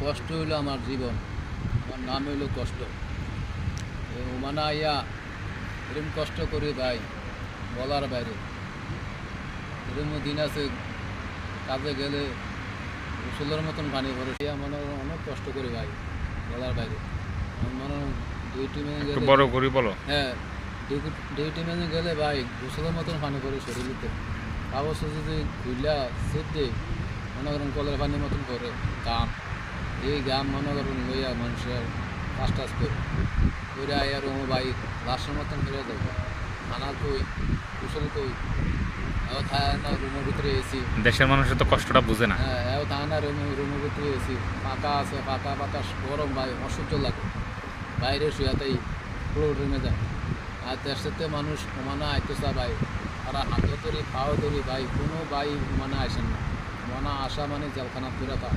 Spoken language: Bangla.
কষ্ট হইলো আমার জীবন, আমার নাম হইলো কষ্ট। ওমানা আইয়া এরকম কষ্ট করি ভাই, বলার বাইরে। এরকম দিন আছে কাজে গেলে গোসলের মতন পানি পড়ে, সে মনে অনেক কষ্ট করি ভাই, বলার বাইরে। মনে ডিউটি মেনে গেলে বড় করি বলো। হ্যাঁ, ডিউটি মেনে গেলে ভাই গোসলের মতন পানি পড়ে শরীরেতে। কাগজ যদি ঘুরলা সেট দেয়, মনে করেন কলের পানির মতন করে গাম। এই গাম মনে করেন লইয়া মানুষের কাজ টাজ করে আয়ার ও ভাই লাশের মতন করে দেয়। খানা কই, গোসল কই, এও থায় না রুমের ভিতরে এসি। দেশের মানুষের তো কষ্টটা বুঝে না। হ্যাঁ, এও থায় না রুমের ভিতরে এসি, পাকা আছে, পাকা বাতাস গরম ভাই, অসহ্য লাগে। বাইরে শুয়াতেই পুরো রুমে যায়। আর তার সাথে মানুষ ওমানা আইতেছা ভাই, তারা হাতে ধরি পাও ধরি ভাই, কোনো ভাই ওমানা আসেন না। ওমানা আসা মানে জেলখানা পুরা তা।